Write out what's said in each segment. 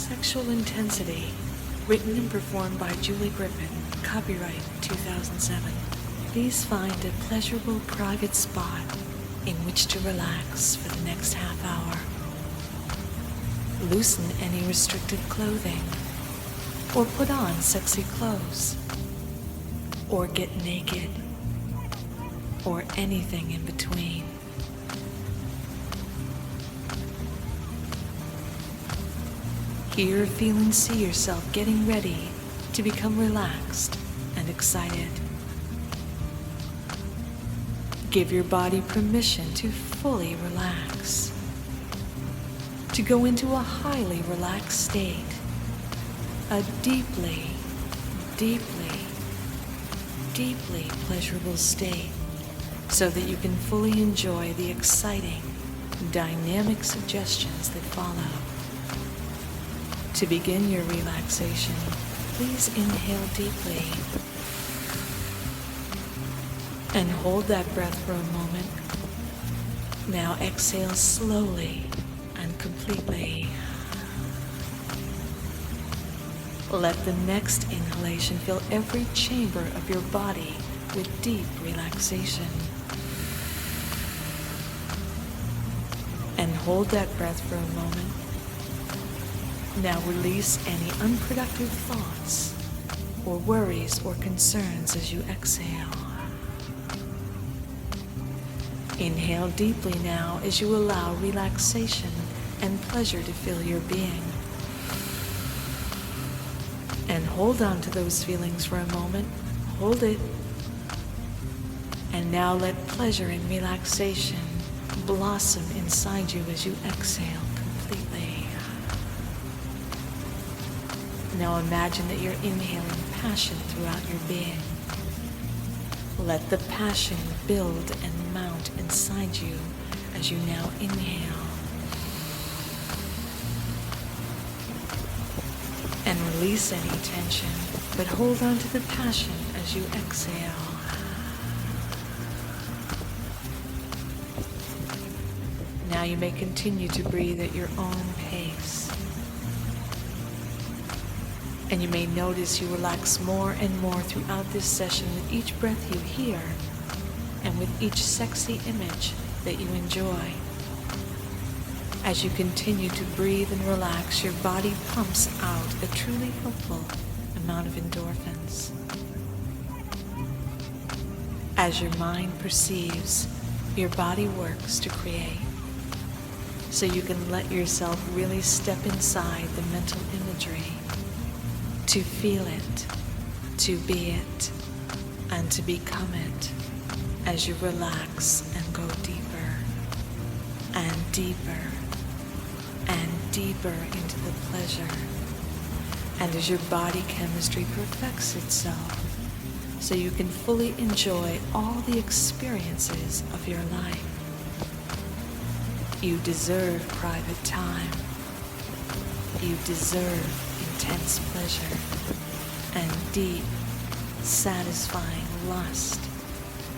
Sexual Intensity, written and performed by Julie Griffin, copyright 2007. Please find a pleasurable private spot in which to relax for the next half hour. Loosen any restrictive clothing, or put on sexy clothes, or get naked, or anything in between. Hear, feel, and see yourself getting ready to become relaxed and excited. Give your body permission to fully relax, to go into a highly relaxed state, a deeply, deeply, deeply pleasurable state, so that you can fully enjoy the exciting, dynamic suggestions that follow. To begin your relaxation, please inhale deeply and hold that breath for a moment. Now exhale slowly and completely. Let the next inhalation fill every chamber of your body with deep relaxation. And hold that breath for a moment. Now release any unproductive thoughts or worries or concerns as you exhale. Inhale deeply now as you allow relaxation and pleasure to fill your being. And hold on to those feelings for a moment. Hold it. And now let pleasure and relaxation blossom inside you as you exhale completely. Now imagine that you're inhaling passion throughout your being. Let the passion build and mount inside you as you now inhale. And release any tension, but hold on to the passion as you exhale. Now you may continue to breathe at your own pace. And you may notice you relax more and more throughout this session with each breath you hear and with each sexy image that you enjoy. As you continue to breathe and relax, your body pumps out a truly helpful amount of endorphins. As your mind perceives, your body works to create. So you can let yourself really step inside the mental imagery, to feel it, to be it, and to become it as you relax and go deeper and deeper and deeper into the pleasure, and as your body chemistry perfects itself so you can fully enjoy all the experiences of your life. You deserve private time. You deserve intense pleasure and deep, satisfying lust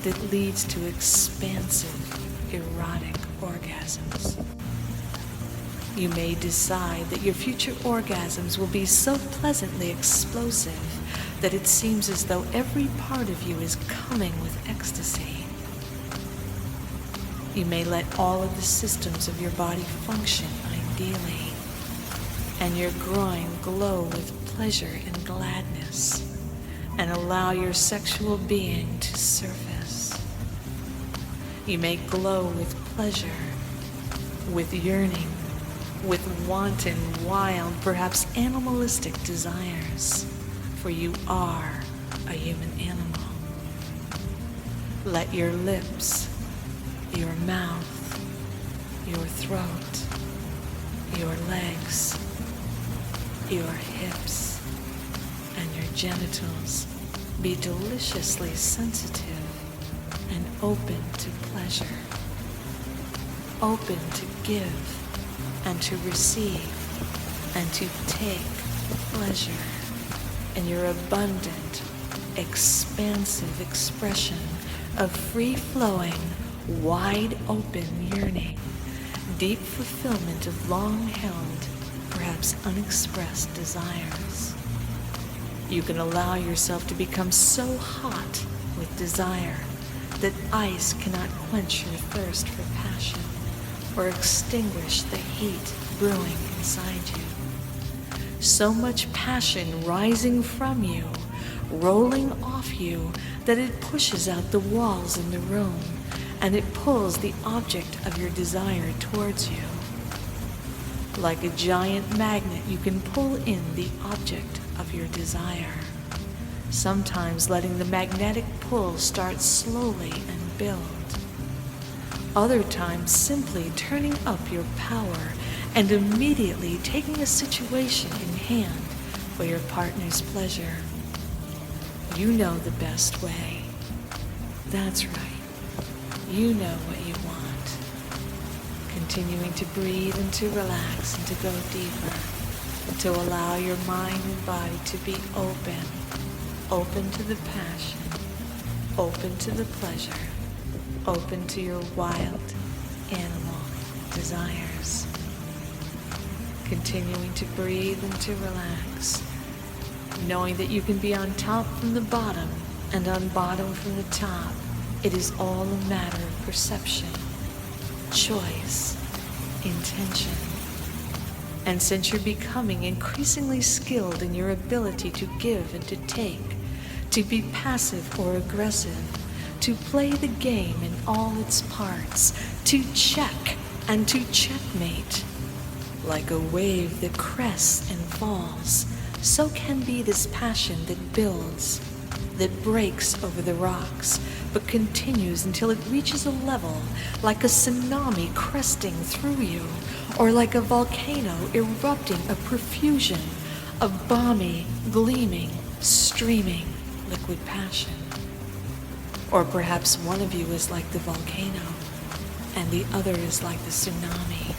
that leads to expansive, erotic orgasms. You may decide that your future orgasms will be so pleasantly explosive that it seems as though every part of you is coming with ecstasy. You may let all of the systems of your body function ideally, and your groin glow with pleasure and gladness, and allow your sexual being to surface. You may glow with pleasure, with yearning, with wanton, wild, perhaps animalistic desires, for you are a human animal. Let your lips, your mouth, your throat, your legs, your hips, and your genitals be deliciously sensitive and open to pleasure, open to give and to receive and to take pleasure in your abundant, expansive expression of free-flowing, wide-open yearning, deep fulfillment of long-held, perhaps unexpressed desires. You can allow yourself to become so hot with desire that ice cannot quench your thirst for passion or extinguish the heat brewing inside you. So much passion rising from you, rolling off you, that it pushes out the walls in the room and it pulls the object of your desire towards you. Like a giant magnet, you can pull in the object of your desire, sometimes letting the magnetic pull start slowly and build. Other times simply turning up your power and immediately taking a situation in hand for your partner's pleasure. You know the best way. That's right. You know what you want. Continuing to breathe and to relax and to go deeper, to allow your mind and body to be open, open to the passion, open to the pleasure, open to your wild animal desires. Continuing to breathe and to relax, knowing that you can be on top from the bottom and on bottom from the top. It is all a matter of perception, choice, intention. And since you're becoming increasingly skilled in your ability to give and to take, to be passive or aggressive, to play the game in all its parts, to check and to checkmate, like a wave that crests and falls, so can be this passion that builds, that breaks over the rocks, but continues until it reaches a level like a tsunami cresting through you, or like a volcano erupting a profusion of balmy, gleaming, streaming liquid passion. Or perhaps one of you is like the volcano, and the other is like the tsunami,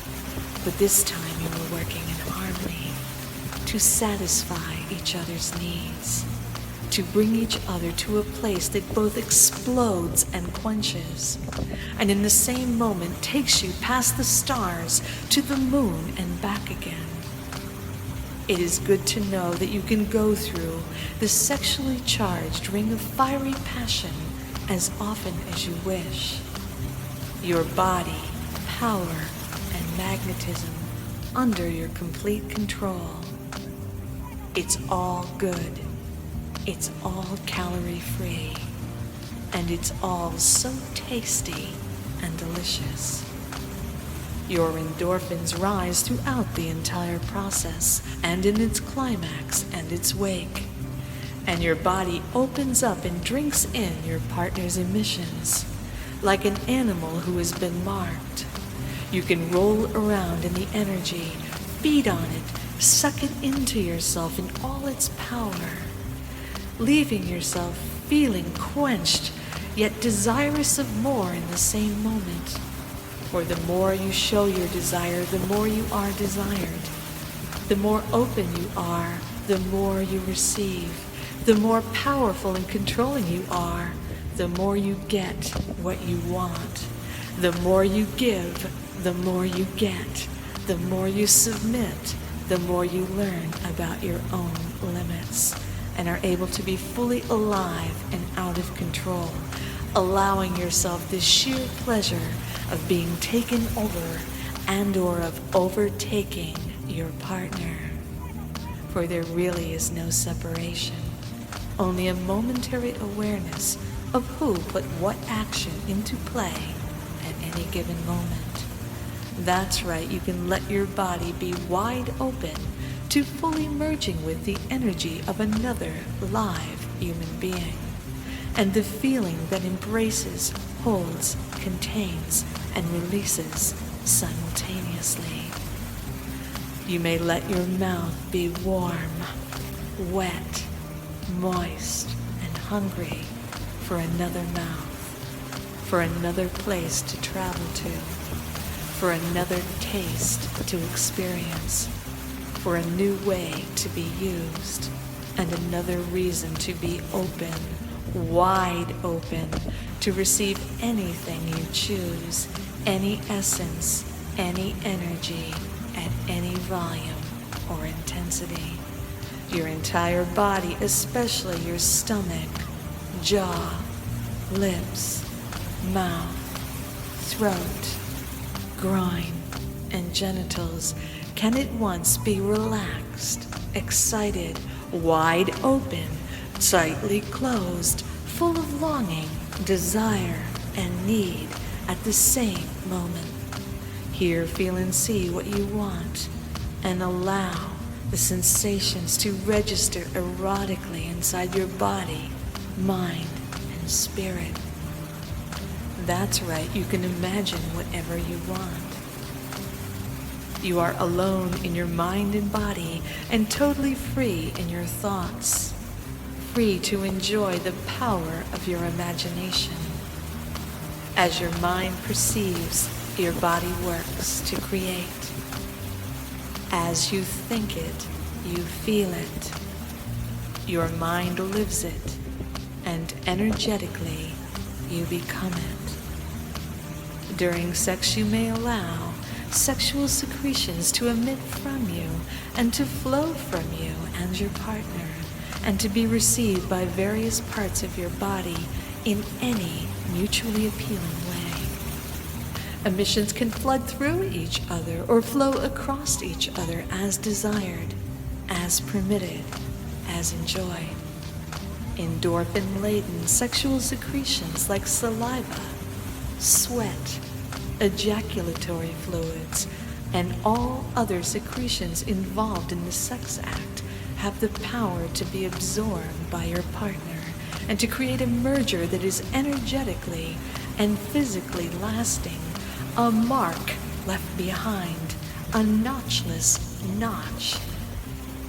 but this time you are working in harmony to satisfy each other's needs, to bring each other to a place that both explodes and quenches, and in the same moment takes you past the stars to the moon and back again. It is good to know that you can go through the sexually charged ring of fiery passion as often as you wish. Your body, power, and magnetism under your complete control. It's all good. It's all calorie-free, and it's all so tasty and delicious. Your endorphins rise throughout the entire process, and in its climax and its wake, and your body opens up and drinks in your partner's emissions, like an animal who has been marked. You can roll around in the energy, feed on it, suck it into yourself in all its power, leaving yourself feeling quenched, yet desirous of more in the same moment. For the more you show your desire, the more you are desired. The more open you are, the more you receive. The more powerful and controlling you are, the more you get what you want. The more you give, the more you get. The more you submit, the more you learn about your own limits, and are able to be fully alive and out of control, allowing yourself the sheer pleasure of being taken over and or of overtaking your partner. For there really is no separation, only a momentary awareness of who put what action into play at any given moment. That's right, you can let your body be wide open to fully merging with the energy of another live human being, and the feeling that embraces, holds, contains, and releases simultaneously. You may let your mouth be warm, wet, moist, and hungry for another mouth, for another place to travel to, for another taste to experience, for a new way to be used, and another reason to be open, wide open, to receive anything you choose, any essence, any energy, at any volume, or intensity. Your entire body, especially your stomach, jaw, lips, mouth, throat, groin, and genitals can at once be relaxed, excited, wide open, tightly closed, full of longing, desire, and need at the same moment. Hear, feel, and see what you want, and allow the sensations to register erotically inside your body, mind, and spirit. That's right, you can imagine whatever you want. You are alone in your mind and body and totally free in your thoughts, free to enjoy the power of your imagination. As your mind perceives, your body works to create. As you think it, you feel it. Your mind lives it, and energetically, you become it. During sex, you may allow sexual secretions to emit from you and to flow from you and your partner, and to be received by various parts of your body in any mutually appealing way. Emissions can flood through each other or flow across each other as desired, as permitted, as enjoyed. Endorphin-laden sexual secretions like saliva, sweat, ejaculatory fluids, and all other secretions involved in the sex act have the power to be absorbed by your partner and to create a merger that is energetically and physically lasting, a mark left behind, a notchless notch.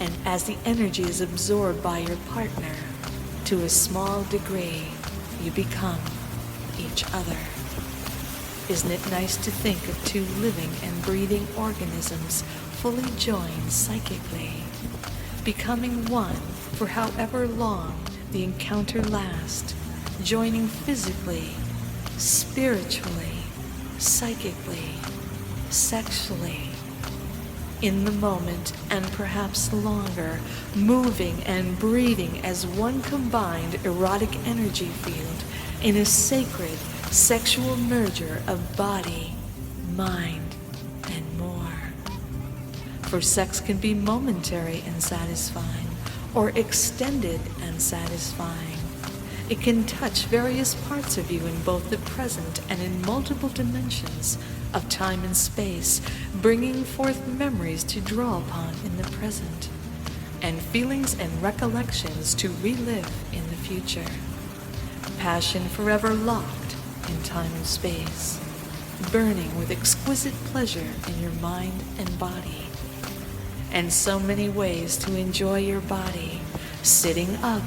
And as the energy is absorbed by your partner, to a small degree, you become each other. Isn't it nice to think of two living and breathing organisms fully joined psychically, becoming one for however long the encounter lasts, joining physically, spiritually, psychically, sexually, in the moment and perhaps longer, moving and breathing as one combined erotic energy field in a sacred sexual merger of body, mind, and more. For sex can be momentary and satisfying, or extended and satisfying. It can touch various parts of you in both the present and in multiple dimensions of time and space, bringing forth memories to draw upon in the present, and feelings and recollections to relive in the future. Passion forever locked in time and space, burning with exquisite pleasure in your mind and body. And so many ways to enjoy your body: sitting up,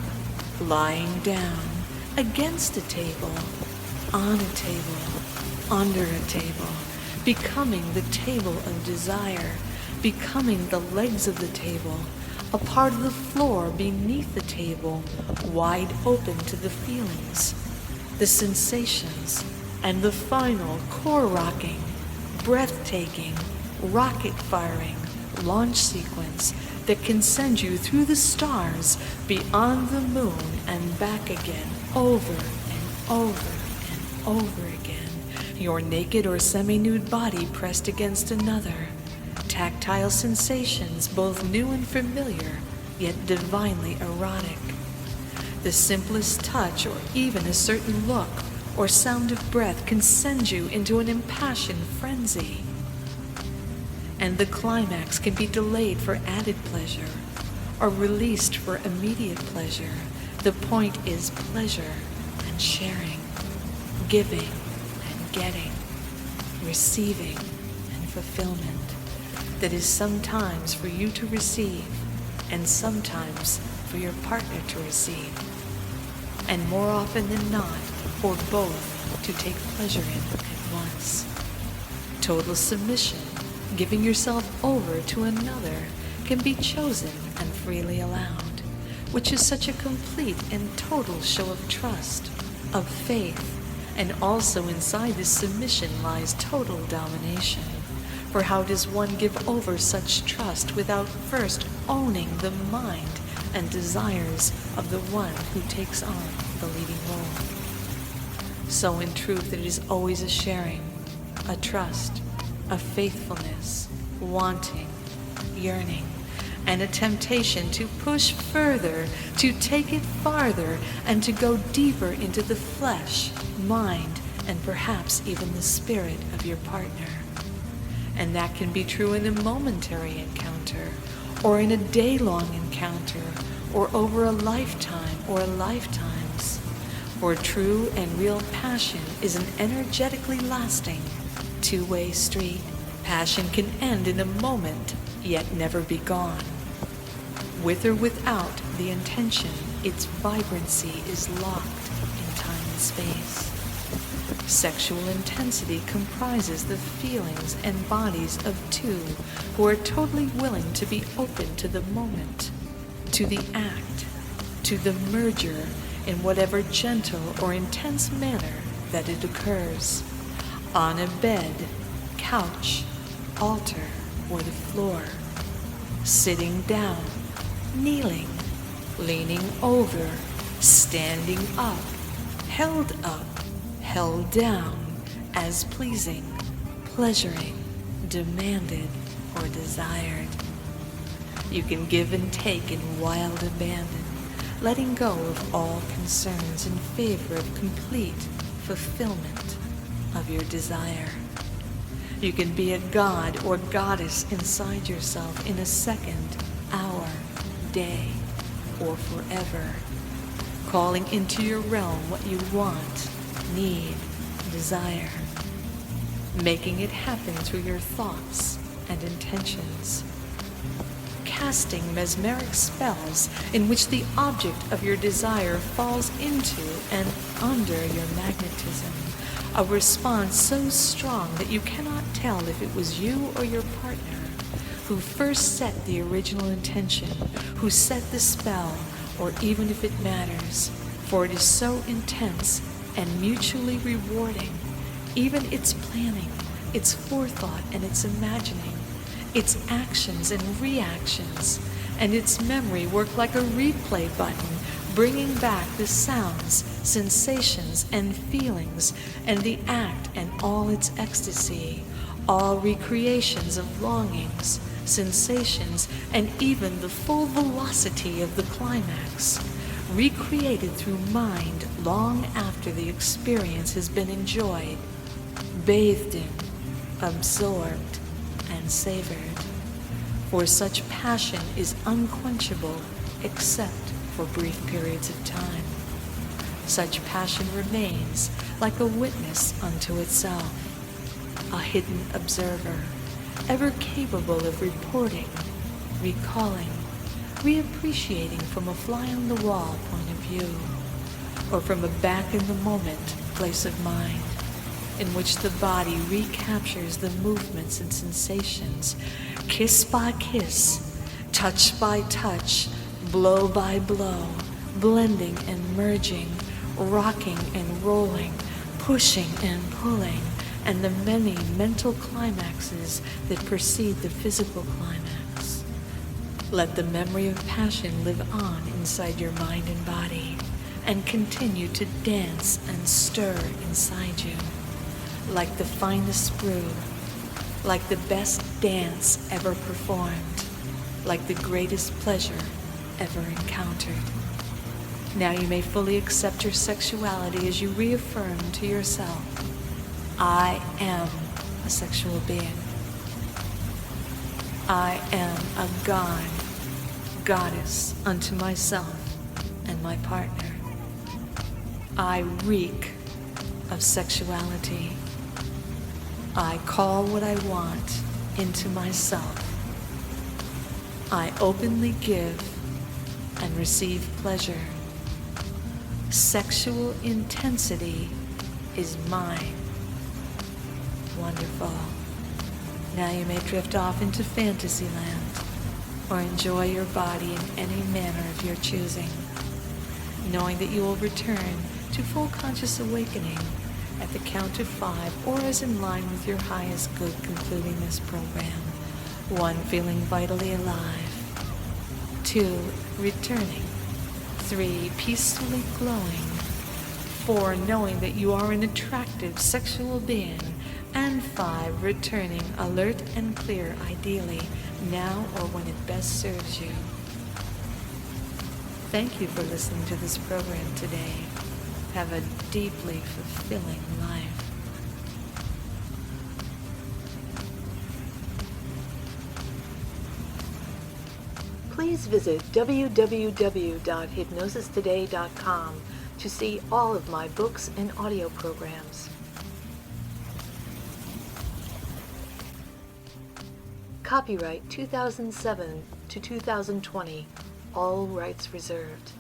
lying down, against a table, on a table, under a table, becoming the table of desire, becoming the legs of the table, a part of the floor beneath the table, wide open to the feelings, the sensations, and the final core-rocking, breathtaking, rocket-firing launch sequence that can send you through the stars, beyond the moon, and back again, over and over and over again, your naked or semi-nude body pressed against another, tactile sensations both new and familiar, yet divinely erotic. The simplest touch or even a certain look or sound of breath can send you into an impassioned frenzy. And the climax can be delayed for added pleasure or released for immediate pleasure. The point is pleasure and sharing, giving and getting, receiving and fulfillment. That is sometimes for you to receive and sometimes for your partner to receive, and more often than not for both to take pleasure in at once. Total submission, giving yourself over to another, can be chosen and freely allowed, which is such a complete and total show of trust, of faith, and also inside this submission lies total domination. For how does one give over such trust without first owning the mind and desires of the one who takes on the leading role? So in truth, it is always a sharing, a trust, a faithfulness, wanting, yearning, and a temptation to push further, to take it farther, and to go deeper into the flesh, mind, and perhaps even the spirit of your partner. And that can be true in a momentary encounter, or in a day-long encounter, or over a lifetime or lifetimes. For true and real passion is an energetically lasting, two-way street. Passion can end in a moment, yet never be gone. With or without the intention, its vibrancy is locked in time and space. Sexual intensity comprises the feelings and bodies of two who are totally willing to be open to the moment, to the act, to the merger in whatever gentle or intense manner that it occurs, on a bed, couch, altar, or the floor, sitting down, kneeling, leaning over, standing up, held down, as pleasing, pleasuring, demanded, or desired. You can give and take in wild abandon, letting go of all concerns in favor of complete fulfillment of your desire. You can be a god or goddess inside yourself in a second, hour, day, or forever, calling into your realm what you want, need, desire, making it happen through your thoughts and intentions, casting mesmeric spells in which the object of your desire falls into and under your magnetism, a response so strong that you cannot tell if it was you or your partner who first set the original intention, who set the spell, or even if it matters, for it is so intense and mutually rewarding. Even its planning, its forethought, and its imagining, its actions and reactions, and its memory work like a replay button, bringing back the sounds, sensations, and feelings, and the act and all its ecstasy, all recreations of longings, sensations, and even the full velocity of the climax, recreated through mind long after the experience has been enjoyed, bathed in, absorbed, and savored. For such passion is unquenchable except for brief periods of time. Such passion remains like a witness unto itself, a hidden observer, ever capable of reporting, recalling, reappreciating from a fly-on-the-wall point of view, or from a back-in-the-moment place of mind, in which the body recaptures the movements and sensations, kiss by kiss, touch by touch, blow by blow, blending and merging, rocking and rolling, pushing and pulling, and the many mental climaxes that precede the physical climax. Let the memory of passion live on inside your mind and body, and continue to dance and stir inside you, like the finest brew, like the best dance ever performed, like the greatest pleasure ever encountered. Now you may fully accept your sexuality as you reaffirm to yourself, I am a sexual being. I am a god, goddess unto myself and my partner. I reek of sexuality. I call what I want into myself. I openly give and receive pleasure. Sexual intensity is mine. Wonderful. Now you may drift off into fantasy land or enjoy your body in any manner of your choosing, knowing that you will return to full conscious awakening at the count of 5 or as in line with your highest good concluding this program. 1, feeling vitally alive. 2, returning. 3, peacefully glowing. 4, knowing that you are an attractive sexual being. And 5, returning, alert and clear, ideally, now or when it best serves you. Thank you for listening to this program today. Have a deeply fulfilling life. Please visit www.hypnosistoday.com to see all of my books and audio programs. Copyright 2007 to 2020. All rights reserved.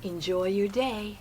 Enjoy your day.